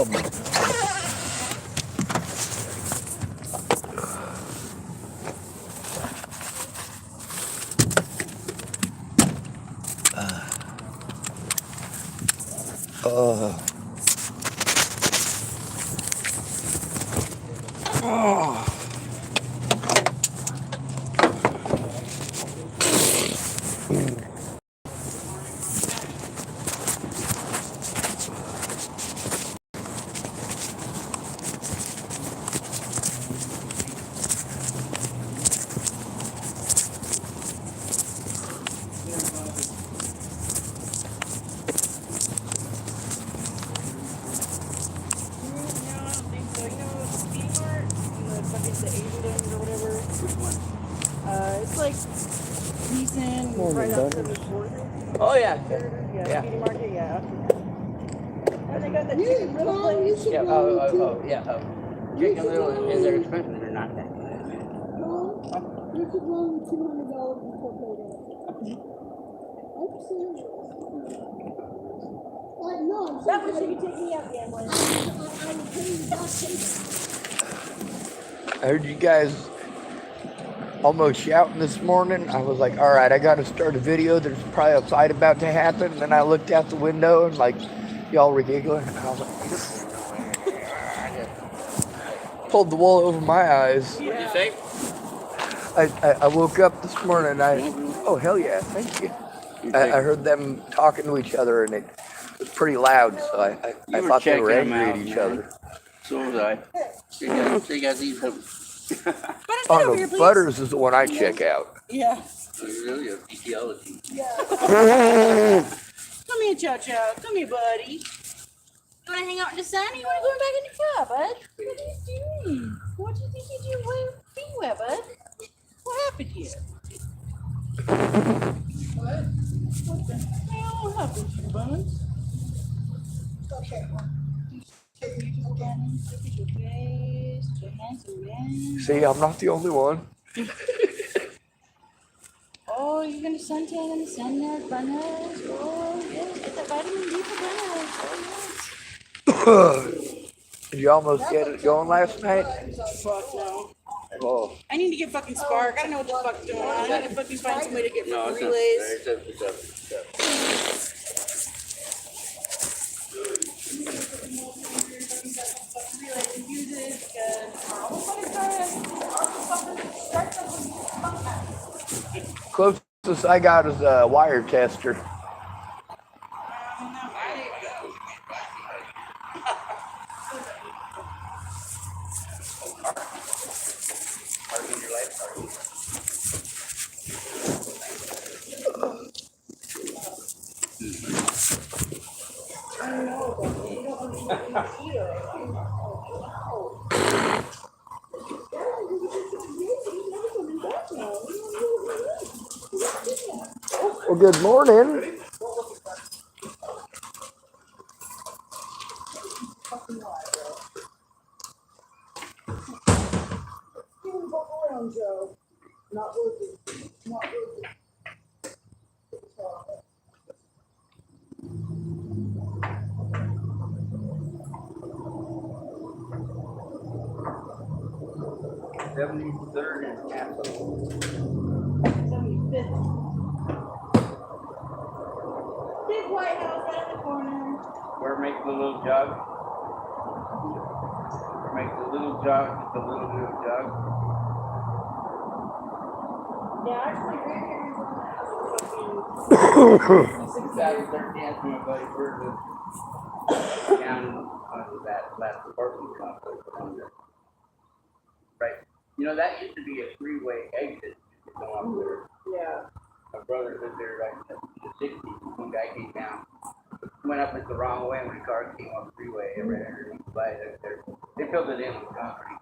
problem. It's like decent right outside the border. Oh yeah. Yeah. Speedy Market, yeah. And they got that chicken little place. Yeah. Yeah. Chicken Little, is they're expensive. They're not that good. You could loan $200 before payday. I'm serious. No, I'm That was so you could take me out gambling. I would pay you back. I heard you guys almost shouting this morning. I was like, all right, I got to start a video. There's probably a fight about to happen. And then I looked out the window and like, y'all were giggling. And I was like, pulled the wool over my eyes. What'd you say? I woke up this morning and oh, hell yeah, thank you. I heard them talking to each other and it was pretty loud. So I thought they were angry at each other. So was I. So you guys eat some. Oh no, Butters is the one I check out. Yeah. So you really have etiology. Yeah. Come here, Chow Chow. Come here, buddy. You want to hang out in the sun or you want to go back in the car, bud? What are you doing? What do you think you're doing? Where feet wet, bud? What happened here? What? What the hell happened to you, Buns? Okay. See, I'm not the only one. Oh, you're gonna suntan in the sun there, Bunners. Oh, yeah, get that vitamin D for Bunners. Did you almost get it going last night? Fuck no. Oh. I need to get fucking Spark. I don't know what the fuck's going on. I need to fucking find some way to get No, relays. it's up. Closest I got is a wire tester. Well, good morning. Not working. Not working. $73rd and Castle. 75th. Big White House right in the corner. Where make the little jug? Make the little jug, the little jug. Yeah, actually, grandparents on the house was fucking 2013, that's my buddy Bird down on that last apartment complex down there. Right. You know, that used to be a three-way exit to go up there. Yeah. My brother lived there right in the 60s. One guy came down, went up it the wrong way when the car came on the freeway. Every by there. They filled it in with concrete.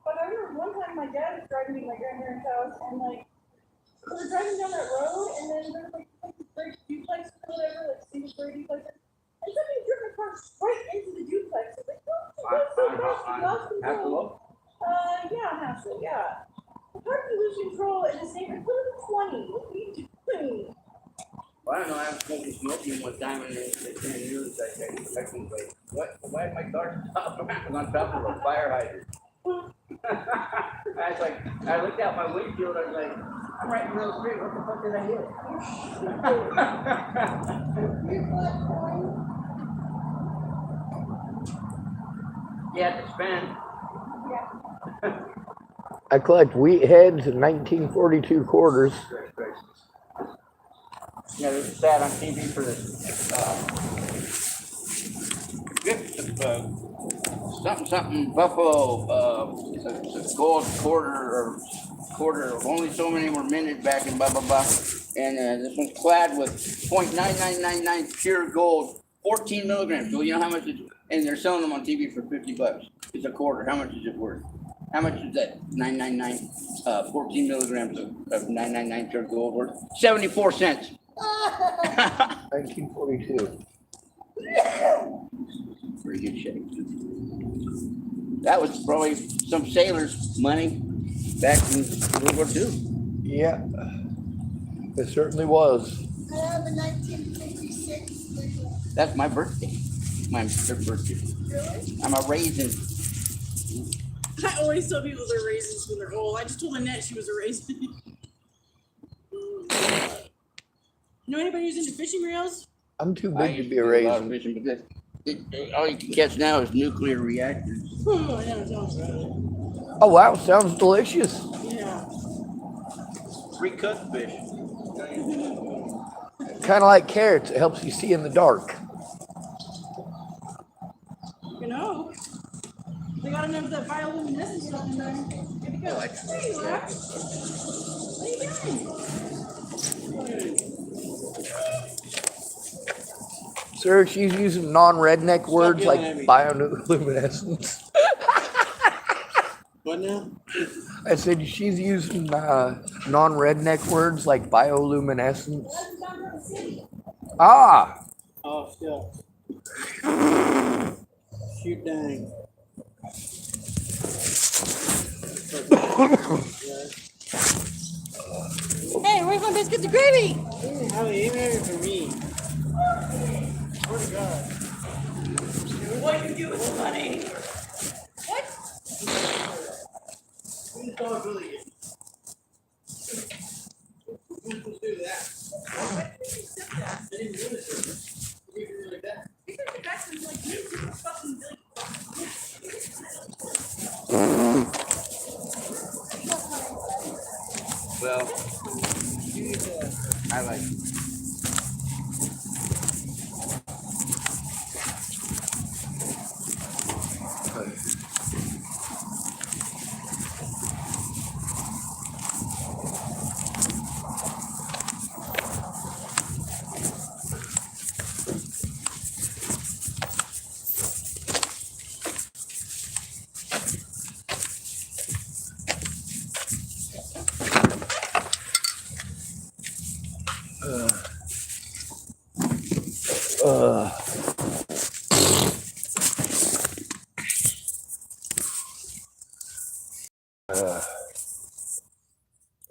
But I remember one time my dad was driving me to my grandparents' house, and like, we were driving down that road, and then there was like great duplex or whatever, like single story duplexes. And somebody driven a car straight into the duplex. It's like, oh, that's so fast, you lost control. Yeah, Hassel, yeah. How do you lose control in the same, what is 20? What are you doing? Well, I don't know, I was smoking smoking one time and they sent the news I can wait. What? Why did my car stop? I was on top of a fire hydrant. I was like, I looked out my windshield. I was like, I'm right in the middle of the street. What the fuck did I hit? Yeah, to spend. I collect wheat heads and 1942 quarters. Yeah, there's a sad on TV for this. Something Buffalo, it's a gold quarter. Only so many were minted back in blah blah blah. And this one's clad with 0.9999 pure gold, 14 milligrams. So you know how much it's, and they're selling them on TV for $50. It's a quarter. How much is it worth? How much is that 999, 14 milligrams of 999 pure gold worth? 74 cents. 1942. Pretty good shape. That was probably some sailors' money back in World War II. Yeah, it certainly was. I have a 1956. That's my birthday. My third birthday. Really? I'm a raisin. I always tell people they're raisins when they're old. I just told Annette she was a raisin. Know anybody who's into fishing reels? I'm too I big to used be a do lot of raisin. fishing, but all you can catch now is nuclear reactors. Oh, yeah, it sounds right. Oh wow, sounds delicious. Yeah. Pre-cooked fish. Kind of like carrots. It helps you see in the dark. You know. They got enough of that bioluminescent stuff in there. Here we go. There you are. What are you doing? Sir, she's using non-redneck words like yelling at me. bioluminescence. What now? I said she's using non-redneck words like bioluminescence. Ah, Oh, still. Shoot dang. Hey, where's my biscuits and gravy? How are you aiming for me? Swear to God. What you do is funny. What? Who's dog really good? Who's supposed to do that? I didn't do this. You didn't do it like that. Because the guys was like, you super fucking Billy. Well, I like.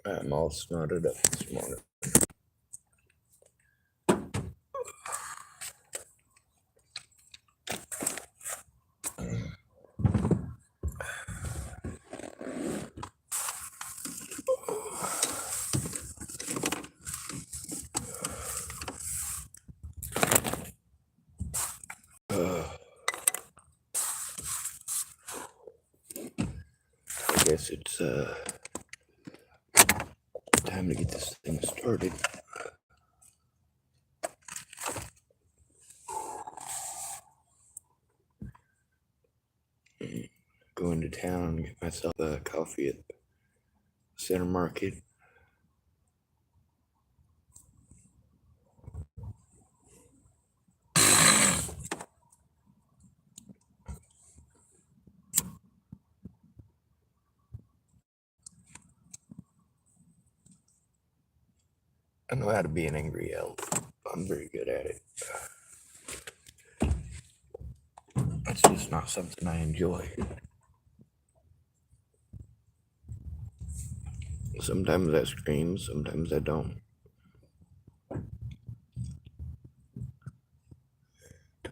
I'm all snotted up this morning. I guess it's time to get this thing started. Go into town and get myself a coffee at Center Market. I know how to be an angry elf. I'm very good at it. It's just not something I enjoy. Sometimes I scream, sometimes I don't.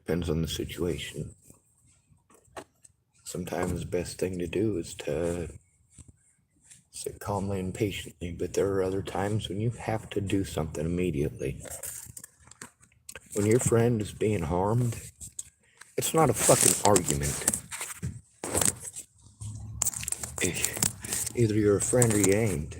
depends on the situation. Sometimes the best thing to do is to sit calmly and patiently, but there are other times when you have to do something immediately. When your friend is being harmed, it's not a fucking argument. Either you're a friend or you ain't.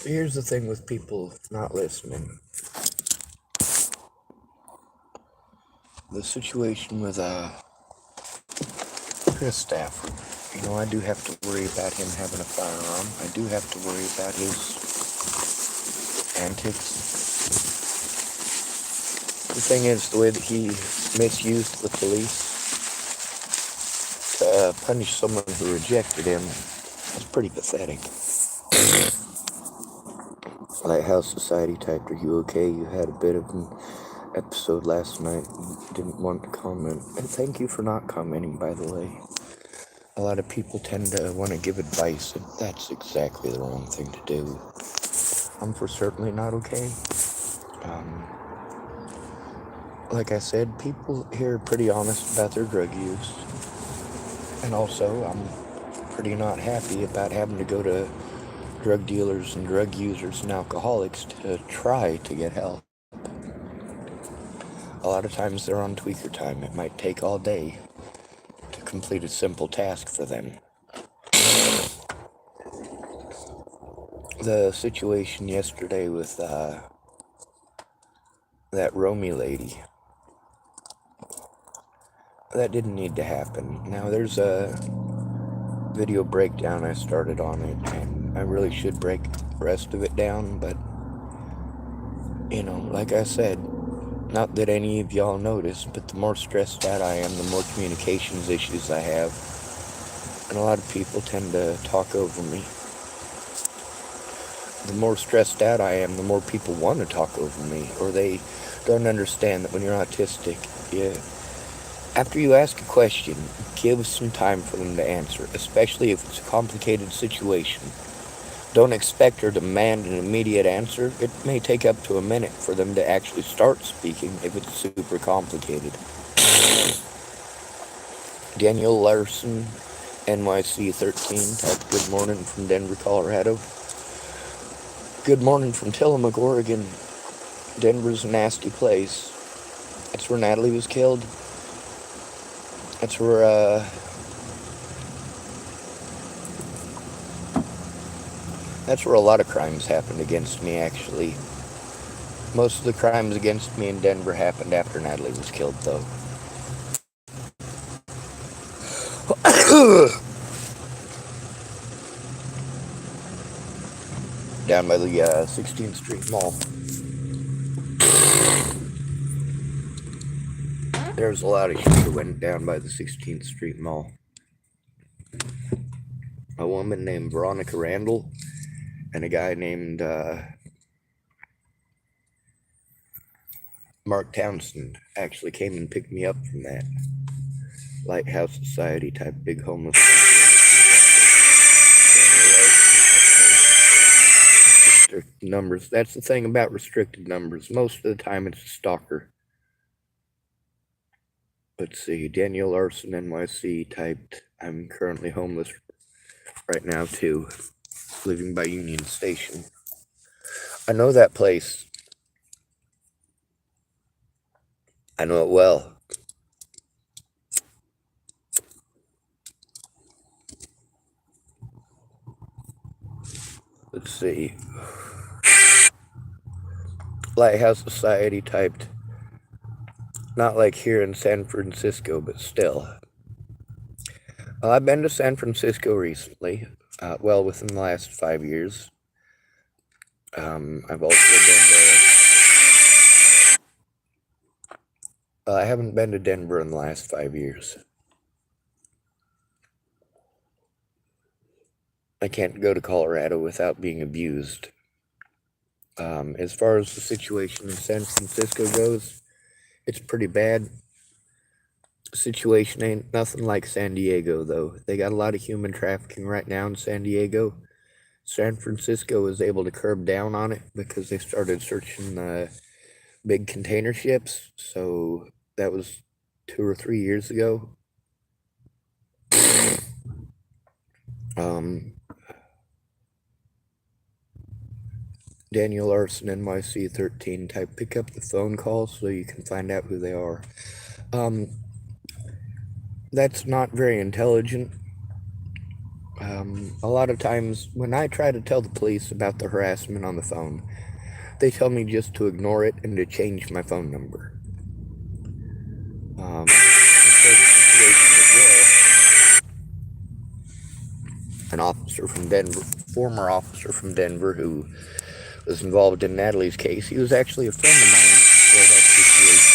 Here's the thing with people not listening. The situation with Chris Stafford. I do have to worry about him having a firearm. I do have to worry about his antics. The thing is, the way that he misused the police to punish someone who rejected him is pretty pathetic. Lighthouse Society typed, "Are you okay? You had a bit of an episode last night and didn't want to comment." And thank you for not commenting, by the way. A lot of people tend to want to give advice, and that's exactly the wrong thing to do. I'm for certainly not okay. Like I said, people here are pretty honest about their drug use. And also, I'm pretty not happy about having to go to drug dealers and drug users and alcoholics to try to get help. A lot of times they're on tweaker time. It might take all day to complete a simple task for them. The situation yesterday with that Romy lady, that didn't need to happen. Now there's a video breakdown I started on it, and I really should break the rest of it down, but like I said, not that any of y'all notice, but the more stressed out I am, the more communications issues I have, and a lot of people tend to talk over me. The more stressed out I am, the more people want to talk over me, or they don't understand that when you're autistic, after you ask a question, give some time for them to answer, especially if it's a complicated situation. Don't expect or demand an immediate answer. It may take up to a minute for them to actually start speaking if it's super complicated. Daniel Larson, NYC 13, typed, "Good morning from Denver, Colorado." Good morning from Tillamook, Oregon. Denver's a nasty place. That's where Natalie was killed. That's where, a lot of crimes happened against me, actually. Most of the crimes against me in Denver happened after Natalie was killed, though. Down by the 16th Street Mall. There's a lot of shit that went down by the 16th Street Mall. A woman named Veronica Randall and a guy named Mark Townsend actually came and picked me up from that Lighthouse Society type big homeless restricted numbers. That's the thing about restricted numbers. Most of the time it's a stalker. Let's see, Daniel Larson NYC typed, "I'm currently homeless right now too, living by Union Station." I know that place. I know it well. Let's see. Lighthouse Society typed, not like here in San Francisco, but still. Well, I've been to San Francisco recently, well, within the last 5 years. I've also been to, I haven't been to Denver in the last 5 years. I can't go to Colorado without being abused. As far as the situation in San Francisco goes, it's pretty bad. The situation ain't nothing like San Diego, though. They got a lot of human trafficking right now in San Diego. San Francisco was able to curb down on it because they started searching big container ships. So that was 2 or 3 years ago. Daniel Larson, NYC 13, type, pick up the phone call so you can find out who they are. That's not very intelligent. A lot of times when I try to tell the police about the harassment on the phone, they tell me just to ignore it and to change my phone number. An officer from Denver, former officer from Denver who was involved in Natalie's case, he was actually a friend of mine before that situation.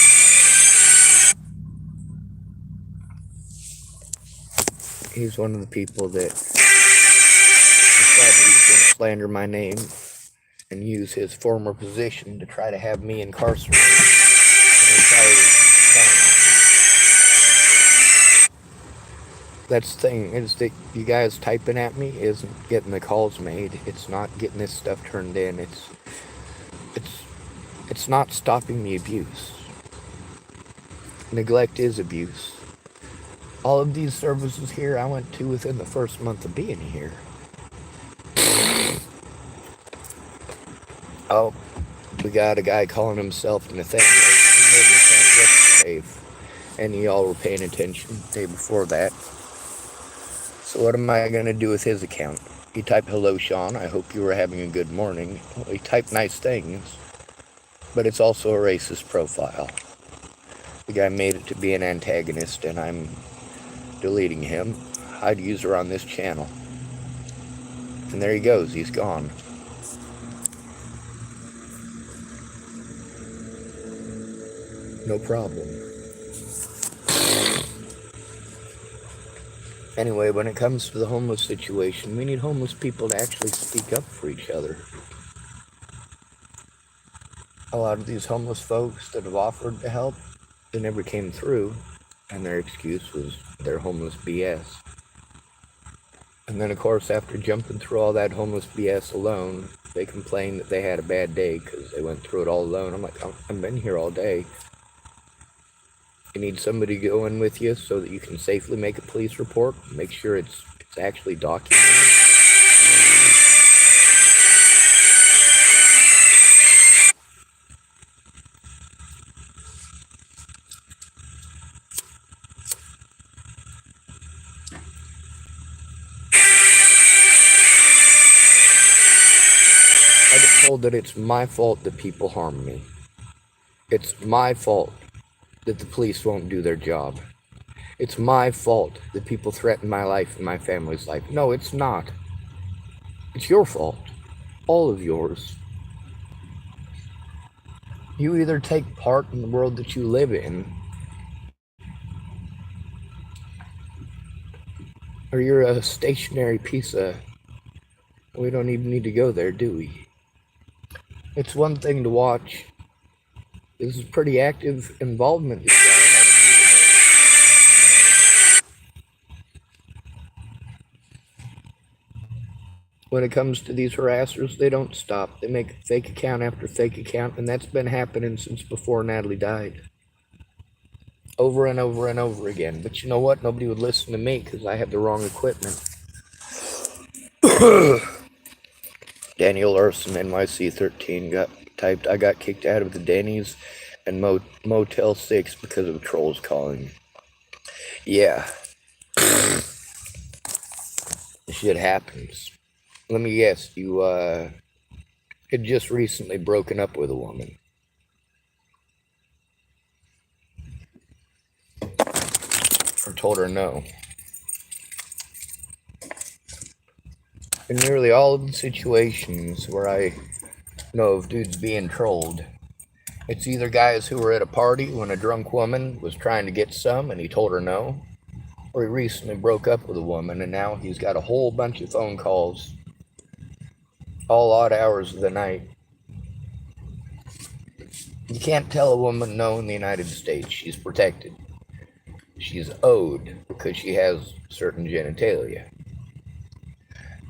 He's one of the people that decided he was going to slander my name and use his former position to try to have me incarcerated. That's the thing, is that you guys typing at me isn't getting the calls made. It's not getting this stuff turned in. It's not stopping the abuse. Neglect is abuse. All of these services here I went to within the first month of being here. Oh, we got a guy calling himself Nathaniel. He made me sound yesterday, and y'all were paying attention the day before that. So what am I going to do with his account? He typed, hello, Sean. I hope you were having a good morning. Well, he typed nice things, but it's also a racist profile. The guy made it to be an antagonist, and I'm deleting him. Hide user on this channel. And there he goes. He's gone. No problem. Anyway, when it comes to the homeless situation, we need homeless people to actually speak up for each other. A lot of these homeless folks that have offered to help, they never came through, and their excuse was their homeless BS. And then, of course, after jumping through all that homeless BS alone, they complain that they had a bad day because they went through it all alone. I'm like, I've been here all day. You need somebody to go in with you so that you can safely make a police report, make sure it's actually documented. I get told that it's my fault that people harm me. It's my fault that the police won't do their job. It's my fault that people threaten my life and my family's life. No, it's not. It's your fault. All of yours. You either take part in the world that you live in, or you're a stationary piece of... We don't even need to go there, do we? It's one thing to watch. This is pretty active involvement. When it comes to these harassers, they don't stop. They make fake account after fake account, and that's been happening since before Natalie died. Over and over and over again. But you know what? Nobody would listen to me because I had the wrong equipment. Daniel Larson, NYC 13, got typed, I got kicked out of the Denny's and Motel 6 because of trolls calling. Yeah. Shit happens. Let me guess, you had just recently broken up with a woman. Or told her no. In nearly all of the situations where I know of dudes being trolled, it's either guys who were at a party when a drunk woman was trying to get some and he told her no, or he recently broke up with a woman and now he's got a whole bunch of phone calls, all odd hours of the night. You can't tell a woman no in the United States. She's protected. She's owed because she has certain genitalia.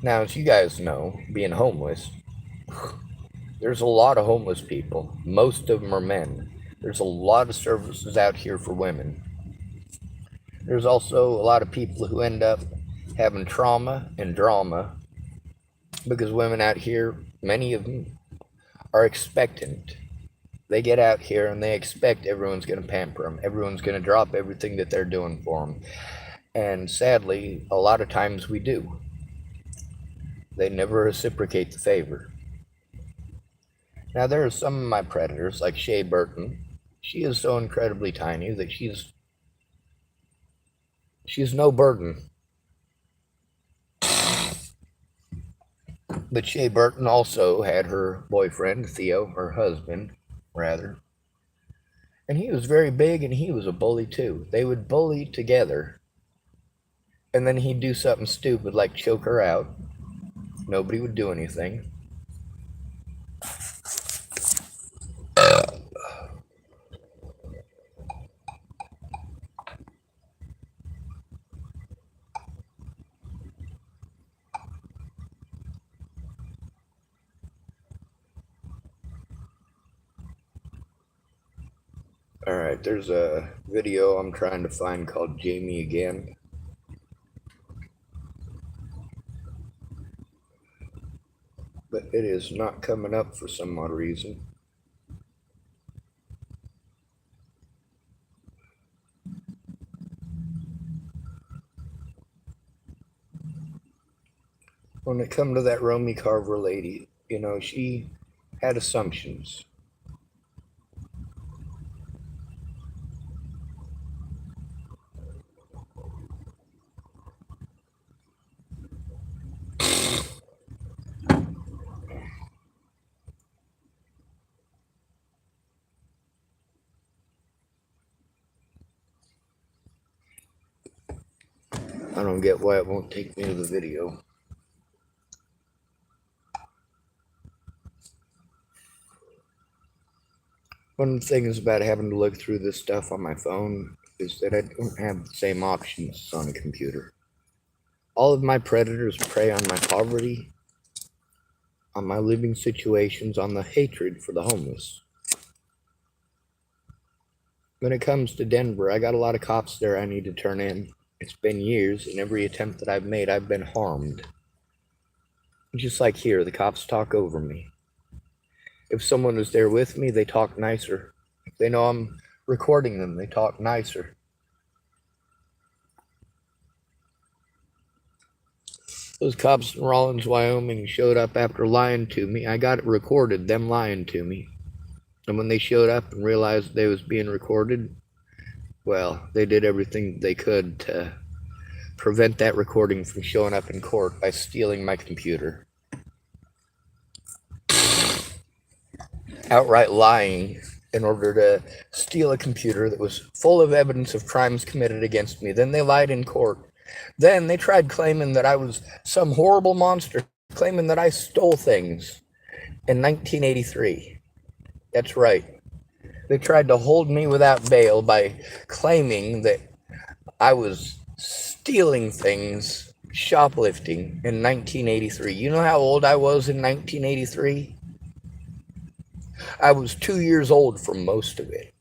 Now, as you guys know, being homeless, there's a lot of homeless people. Most of them are men. There's a lot of services out here for women. There's also a lot of people who end up having trauma and drama because women out here, many of them, are expectant. They get out here and they expect everyone's going to pamper them. Everyone's going to drop everything that they're doing for them. And sadly, a lot of times we do. They never reciprocate the favor. Now, there are some of my predators, like Shea Burton. She is so incredibly tiny that she's no burden. But Shea Burton also had her boyfriend, Theo, her husband, rather. And he was very big and he was a bully too. They would bully together. And then he'd do something stupid like choke her out. Nobody would do anything. Alright, there's a video I'm trying to find called Jamie Again. But it is not coming up for some odd reason. When it come to that Romy Carver lady, you know, she had assumptions. I don't get why it won't take me to the video. One of the things about having to look through this stuff on my phone is that I don't have the same options on a computer. All of my predators prey on my poverty, on my living situations, on the hatred for the homeless. When it comes to Denver, I got a lot of cops there I need to turn in. It's been years, and every attempt that I've made, I've been harmed. Just like here, the cops talk over me. If someone is there with me, they talk nicer. If they know I'm recording them, they talk nicer. Those cops in Rawlins, Wyoming showed up after lying to me. I got it recorded, them lying to me. And when they showed up and realized they was being recorded, well, they did everything they could to prevent that recording from showing up in court by stealing my computer. Outright lying in order to steal a computer that was full of evidence of crimes committed against me. Then they lied in court. Then they tried claiming that I was some horrible monster, claiming that I stole things in 1983. That's right. They tried to hold me without bail by claiming that I was stealing things, shoplifting in 1983. You know how old I was in 1983? I was 2 years old for most of it.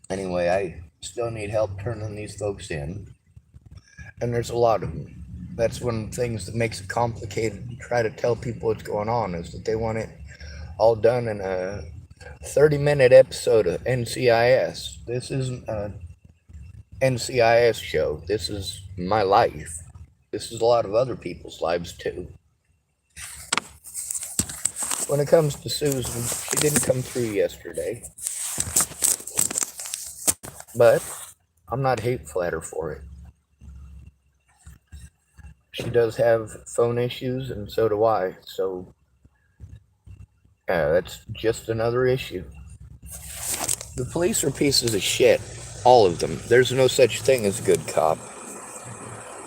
Anyway, I still need help turning these folks in. And there's a lot of them. That's one of the things that makes it complicated to try to tell people what's going on, is that they want it all done in a 30-minute episode of NCIS. This isn't an NCIS show. This is my life. This is a lot of other people's lives too. When it comes to Susan, she didn't come through yesterday. But I'm not hateful at her for it. She does have phone issues, and so do I. So, that's just another issue. The police are pieces of shit. All of them. There's no such thing as a good cop.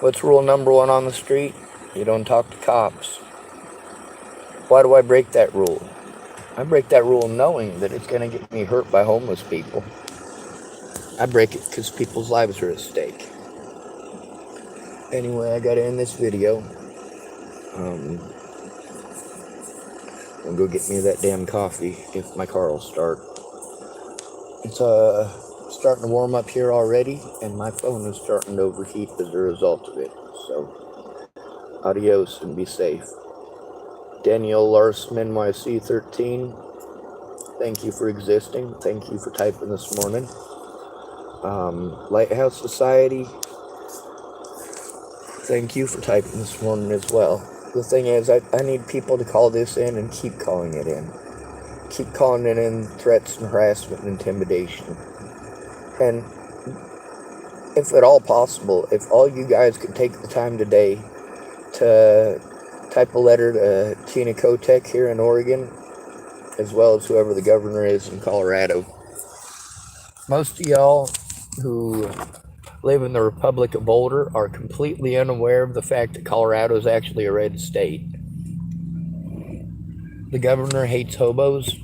What's rule number 1 on the street? You don't talk to cops. Why do I break that rule? I break that rule knowing that it's going to get me hurt by homeless people. I break it because people's lives are at stake. Anyway, I gotta end this video. I'll go get me that damn coffee if my car will start. It's starting to warm up here already, and my phone is starting to overheat as a result of it. So, adios and be safe. Daniel Larson NYC 13. Thank you for existing. Thank you for typing this morning. Lighthouse Society. Thank you for typing this morning as well. The thing is, I need people to call this in and keep calling it in. Keep calling it in threats and harassment and intimidation. And if at all possible, if all you guys could take the time today to type a letter to Tina Kotek here in Oregon, as well as whoever the governor is in Colorado. Most of y'all who live in the Republic of Boulder are completely unaware of the fact that Colorado is actually a red state. The governor hates hobos,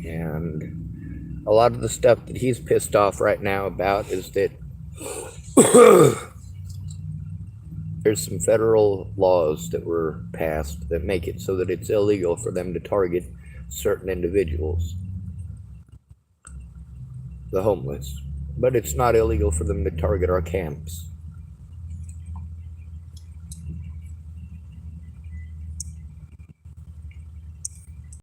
and a lot of the stuff that he's pissed off right now about is that there's some federal laws that were passed that make it so that it's illegal for them to target certain individuals, the homeless. But it's not illegal for them to target our camps.